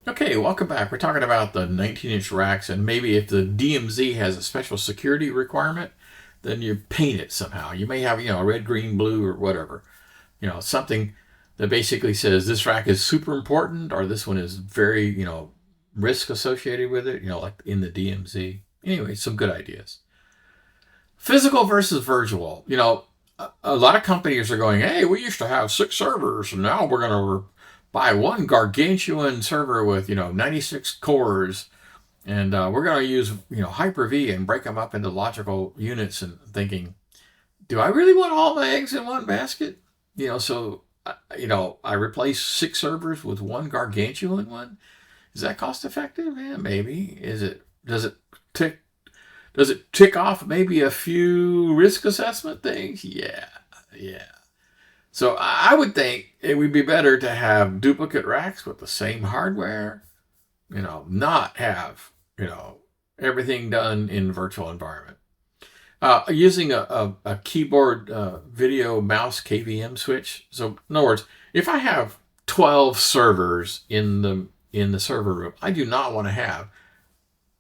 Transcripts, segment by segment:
Okay, welcome back. We're talking about the 19-inch racks, and maybe if the DMZ has a special security requirement, then you paint it somehow. You may have, red, green, blue, or whatever. Something that basically says this rack is super important, or this one is very, risk associated with it, like in the DMZ. Anyway, some good ideas. Physical versus virtual. A lot of companies are going, hey, we used to have 6 servers, and now we're going to buy one gargantuan server with 96 cores, and we're going to use Hyper-V and break them up into logical units, and thinking, do I really want all my eggs in one basket? So I replace 6 servers with one gargantuan one. Is that cost effective? Yeah, maybe. Does it tick off maybe a few risk assessment things? Yeah. So I would think it would be better to have duplicate racks with the same hardware, not have, everything done in virtual environment. Using a keyboard video mouse KVM switch. So in other words, if I have 12 servers in the server room, I do not want to have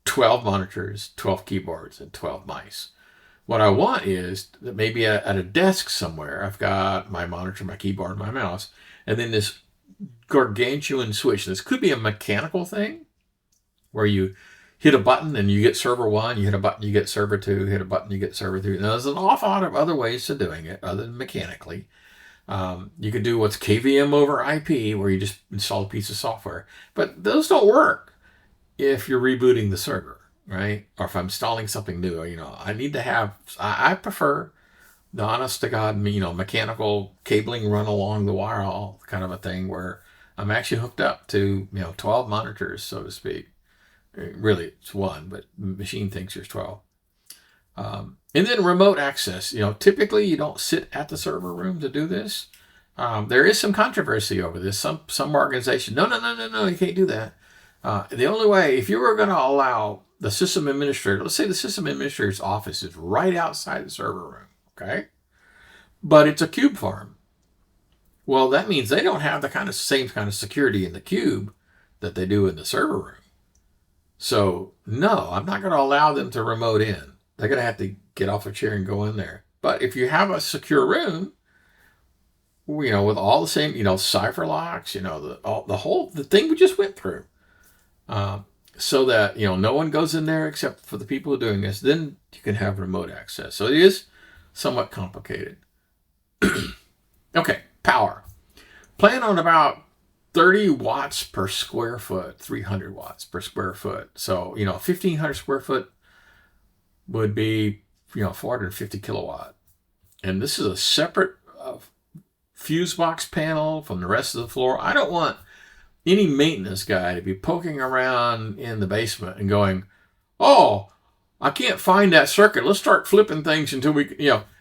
12 monitors, 12 keyboards, and 12 mice. What I want is that maybe at a desk somewhere, I've got my monitor, my keyboard, and my mouse, and then this gargantuan switch. This could be a mechanical thing where you hit a button and you get server 1, you hit a button, you get server 2, hit a button, you get server 3. Now, there's an awful lot of other ways of doing it other than mechanically. You could do what's KVM over IP, where you just install a piece of software. But those don't work if you're rebooting the server, right? Or if I'm installing something new, I need to have, I prefer the honest to God, mechanical cabling run along the wire, all kind of a thing where I'm actually hooked up to, 12 monitors, so to speak. Really, it's 1, but the machine thinks there's 12. And then remote access. Typically you don't sit at the server room to do this. There is some controversy over this. Some organization, no, you can't do that. The only way, if you were going to allow the system administrator, let's say the system administrator's office is right outside the server room, okay? But it's a cube farm. Well, that means they don't have the same kind of security in the cube that they do in the server room. So, no, I'm not going to allow them to remote in. They're going to have to get off their chair and go in there. But if you have a secure room, with all the same, cipher locks, the thing we just went through, so that, no one goes in there except for the people who are doing this, then you can have remote access. So it is somewhat complicated. Okay, power. Plan on about 30 watts per square foot, 300 watts per square foot. So, 1,500 square foot would be, 450 kilowatt. And this is a separate fuse box panel from the rest of the floor. I don't want any maintenance guy to be poking around in the basement and going, oh, I can't find that circuit. Let's start flipping things until we,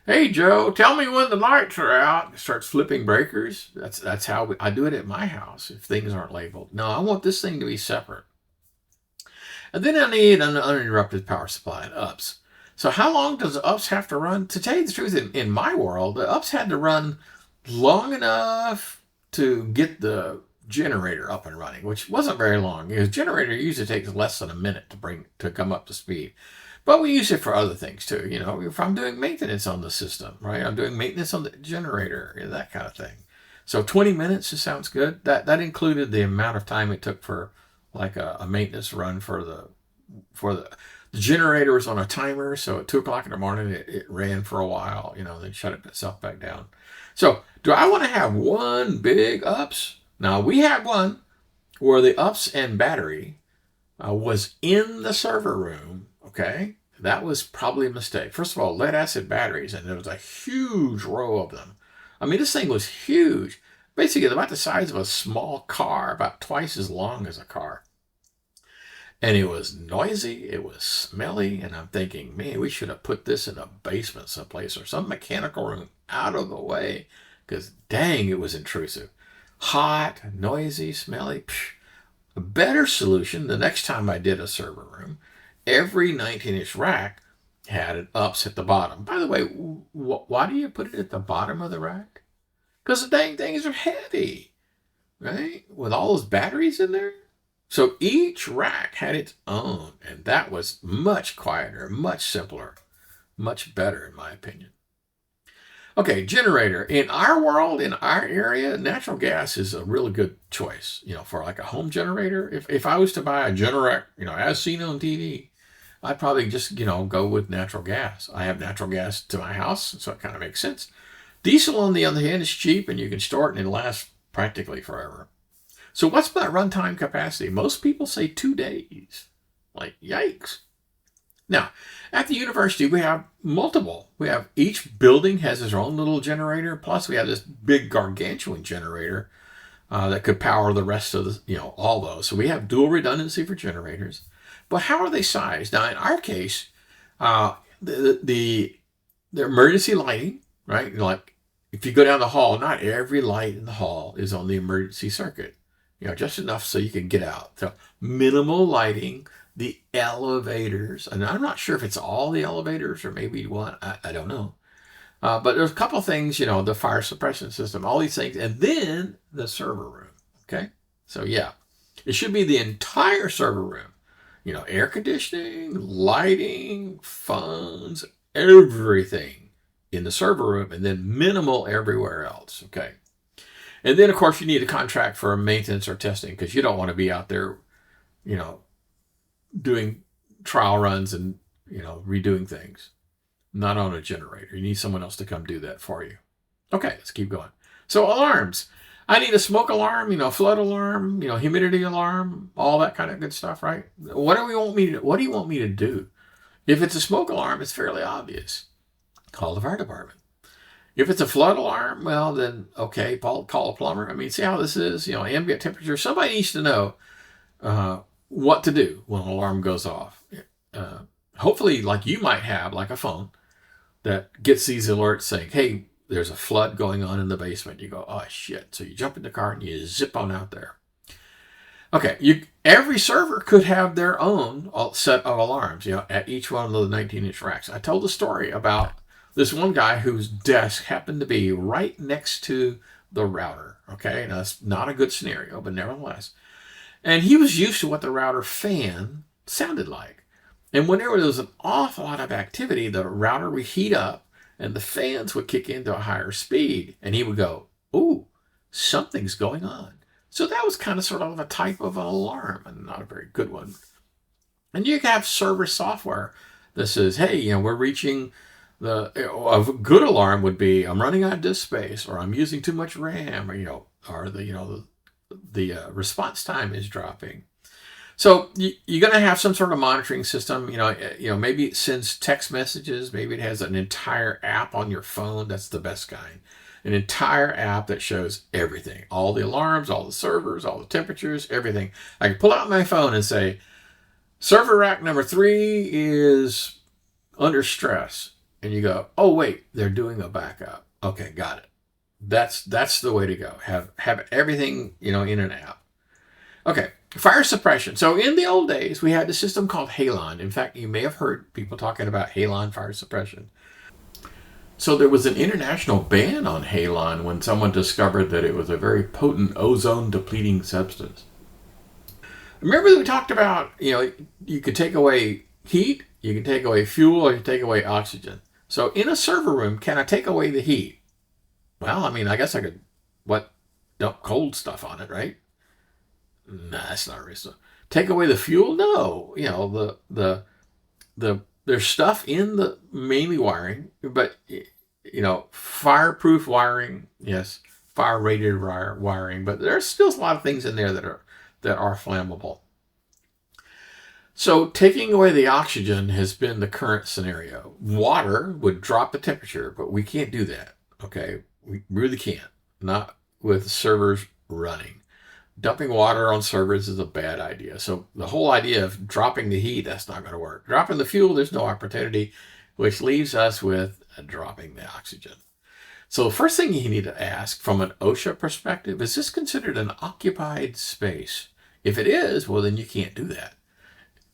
hey, Joe, tell me when the lights are out. It starts flipping breakers. That's how I do it at my house if things aren't labeled. No, I want this thing to be separate. And then I need an uninterrupted power supply and UPS. So how long does the UPS have to run? To tell you the truth, in my world, the UPS had to run long enough to get the generator up and running, which wasn't very long. Because generator usually takes less than a minute to come up to speed. But we use it for other things too. If I'm doing maintenance on the system, right? I'm doing maintenance on the generator, that kind of thing. So 20 minutes just sounds good. That included the amount of time it took for like a maintenance run for the generator was on a timer. So at 2:00 in the morning, it ran for a while, then shut itself back down. So do I want to have one big UPS? Now we had one where the UPS and battery was in the server room. Okay, that was probably a mistake. First of all, lead acid batteries, and there was a huge row of them. I mean, this thing was huge. Basically, about the size of a small car, about twice as long as a car. And it was noisy, it was smelly, and I'm thinking, man, we should have put this in a basement someplace or some mechanical room out of the way, because dang, it was intrusive. Hot, noisy, smelly. Psh. A better solution, the next time I did a server room, every 19-inch rack had an UPS at the bottom. By the way, why do you put it at the bottom of the rack? Because the dang things are heavy, right? With all those batteries in there. So each rack had its own, and that was much quieter, much simpler, much better in my opinion. Okay, generator. In our world, in our area, natural gas is a really good choice, for like a home generator. If I was to buy a Generac, as seen on TV, I'd probably just, go with natural gas. I have natural gas to my house, so it kind of makes sense. Diesel, on the other hand, is cheap and you can store it and it lasts practically forever. So what's my runtime capacity? Most people say 2 days. Like, yikes. Now, at the university, we have multiple. Each building has its own little generator. Plus, we have this big gargantuan generator that could power the rest of all those. So we have dual redundancy for generators. But how are they sized? Now, in our case, the emergency lighting, right? Like if you go down the hall, not every light in the hall is on the emergency circuit. Just enough so you can get out. So minimal lighting. The elevators, and I'm not sure if it's all the elevators or maybe one, I don't know. But there's a couple things, the fire suppression system, all these things, and then the server room, okay? So yeah, it should be the entire server room. Air conditioning, lighting, phones, everything in the server room, and then minimal everywhere else, okay? And then, of course, you need a contract for maintenance or testing because you don't want to be out there, doing trial runs and redoing things. Not on a generator. You need someone else to come do that for you. Okay, let's keep going. So alarms. I need a smoke alarm, flood alarm, humidity alarm, all that kind of good stuff, right? What do you want me to do? If it's a smoke alarm, it's fairly obvious. Call the fire department. If it's a flood alarm, well then okay, call a plumber. See how this is, ambient temperature. Somebody needs to know what to do when an alarm goes off. Hopefully, like you might have, like a phone that gets these alerts saying, hey, there's a flood going on in the basement. You go, oh, shit. So you jump in the car and you zip on out there. Okay, every server could have their own set of alarms, at each one of the 19-inch racks. I told a story about this one guy whose desk happened to be right next to the router. Okay, now that's not a good scenario, but nevertheless. And he was used to what the router fan sounded like. And whenever there was an awful lot of activity, the router would heat up and the fans would kick into a higher speed. And he would go, ooh, something's going on. So that was kind of sort of a type of an alarm, and not a very good one. And you can have server software that says, hey, we're reaching a good alarm would be I'm running out of disk space, or I'm using too much RAM, or the response time is dropping. So you're going to have some sort of monitoring system. Maybe it sends text messages. Maybe it has an entire app on your phone. That's the best kind. An entire app that shows everything. All the alarms, all the servers, all the temperatures, everything. I can pull out my phone and say, server rack number 3 is under stress. And you go, oh, wait, they're doing a backup. Okay, got it. That's the way to go. Have everything, in an app. Okay, fire suppression. So in the old days, we had a system called Halon. In fact, you may have heard people talking about Halon fire suppression. So there was an international ban on Halon when someone discovered that it was a very potent ozone-depleting substance. Remember that we talked about, you could take away heat, you can take away fuel, or you can take away oxygen. So in a server room, can I take away the heat? Well, I guess I could, dump cold stuff on it, right? Nah, that's not reasonable. Take away the fuel? No. There's stuff in the mainly wiring, but, fireproof wiring, yes, fire-rated wiring, but there's still a lot of things in there that are flammable. So taking away the oxygen has been the current scenario. Water would drop the temperature, but we can't do that, okay? We really can't, not with servers running. Dumping water on servers is a bad idea. So the whole idea of dropping the heat, that's not going to work. Dropping the fuel, there's no opportunity, which leaves us with dropping the oxygen. So the first thing you need to ask from an OSHA perspective, is this considered an occupied space? If it is, well, then you can't do that.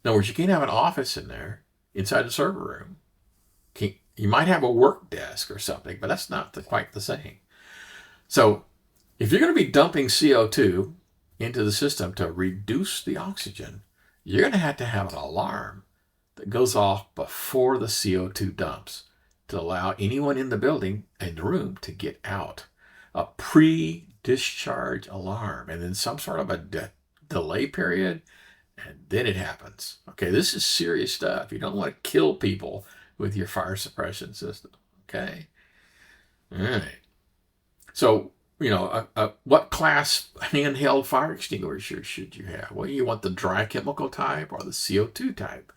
In other words, you can't have an office in there inside the server room. You might have a work desk or something, but that's not quite the same. So if you're going to be dumping CO2 into the system to reduce the oxygen, you're going to have an alarm that goes off before the CO2 dumps to allow anyone in the building and the room to get out. A pre-discharge alarm, and then some sort of a delay period, and then it happens. Okay, this is serious stuff. You don't want to kill people with your fire suppression system. Okay? All right. So, what class handheld fire extinguisher should you have? Well, you want the dry chemical type or the CO2 type.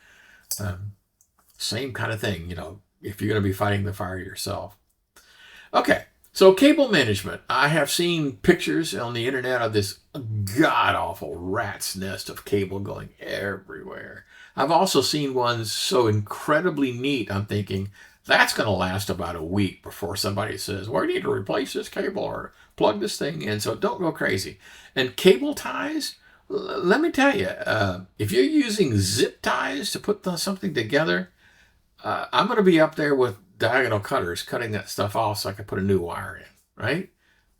Same kind of thing, if you're going to be fighting the fire yourself. Okay, so cable management. I have seen pictures on the internet of this god-awful rat's nest of cable going everywhere. I've also seen ones so incredibly neat, I'm thinking, that's going to last about a week before somebody says, well, we need to replace this cable or plug this thing in, so don't go crazy. And cable ties, let me tell you, if you're using zip ties to put something together, I'm going to be up there with diagonal cutters cutting that stuff off so I can put a new wire in, right?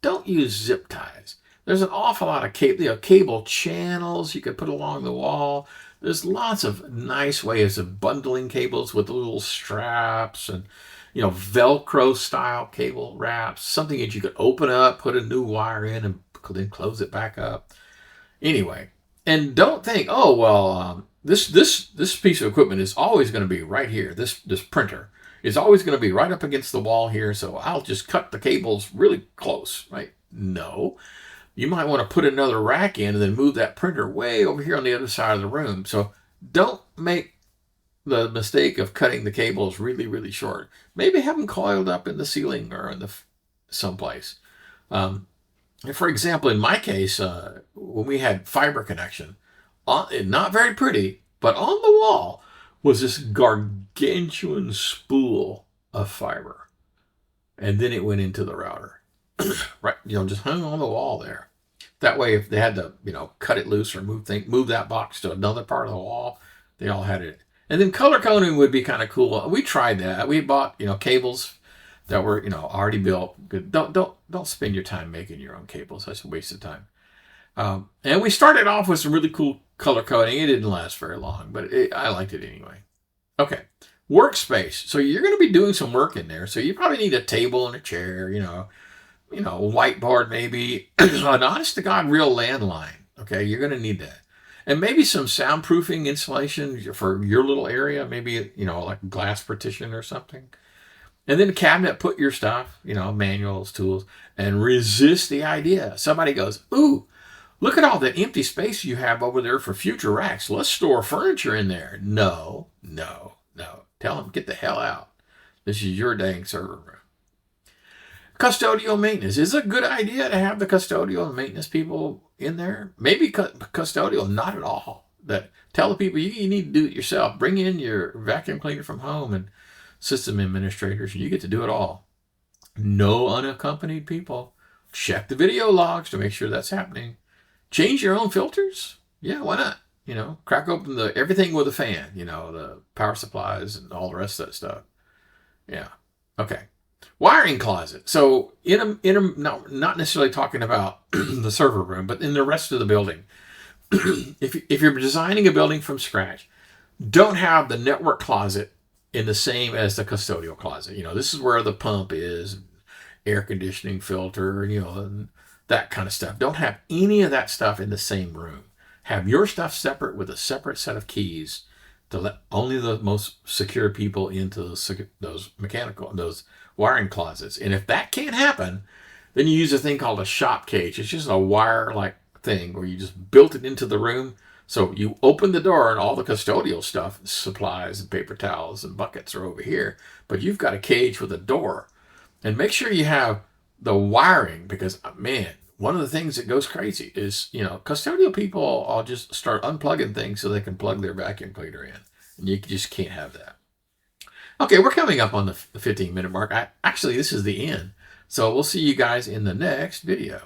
Don't use zip ties. There's an awful lot of cable channels you could put along the wall. There's lots of nice ways of bundling cables with little straps and, Velcro style cable wraps, something that you could open up, put a new wire in, and then close it back up. Anyway, and don't think, oh, well, this piece of equipment is always going to be right here. This printer is always going to be right up against the wall here, so I'll just cut the cables really close, right? No. You might want to put another rack in and then move that printer way over here on the other side of the room. So don't make the mistake of cutting the cables really, really short. Maybe have them coiled up in the ceiling or in someplace. For example, in my case, when we had fiber connection, not very pretty, but on the wall was this gargantuan spool of fiber. And then it went into the router. Right, just hung on the wall there. That way, if they had to, cut it loose or move that box to another part of the wall, they all had it. And then color coding would be kind of cool. We tried that. We bought, cables that were, already built. Don't spend your time making your own cables. That's a waste of time. And we started off with some really cool color coding. It didn't last very long, but I liked it anyway. Okay, Workspace. So you're going to be doing some work in there. So you probably need a table and a chair, a whiteboard maybe, an honest-to-God real landline. Okay, you're going to need that. And maybe some soundproofing insulation for your little area, maybe, like a glass partition or something. And then a cabinet, put your stuff, manuals, tools, and resist the idea. Somebody goes, ooh, look at all that empty space you have over there for future racks. Let's store furniture in there. No. Tell them, get the hell out. This is your dang server room. Custodial maintenance. Is it a good idea to have the custodial and maintenance people in there? Maybe custodial, not at all. Tell the people you need to do it yourself. Bring in your vacuum cleaner from home and system administrators, and you get to do it all. No unaccompanied people. Check the video logs to make sure that's happening. Change your own filters? Yeah, why not? Crack open everything with a fan, the power supplies and all the rest of that stuff. Yeah. Okay. Wiring closet. So not necessarily talking about the server room, but in the rest of the building. If you're designing a building from scratch, don't have the network closet in the same as the custodial closet. This is where the pump is, air conditioning filter, and that kind of stuff. Don't have any of that stuff in the same room. Have your stuff separate with a separate set of keys to let only the most secure people into those wiring closets. And if that can't happen, then you use a thing called a shop cage. It's just a wire-like thing where you just built it into the room. So you open the door and all the custodial stuff, supplies and paper towels and buckets are over here. But you've got a cage with a door. And make sure you have the wiring because, man, one of the things that goes crazy is, custodial people all just start unplugging things so they can plug their vacuum cleaner in. And you just can't have that. Okay, we're coming up on the 15-minute mark. Actually, this is the end. So we'll see you guys in the next video.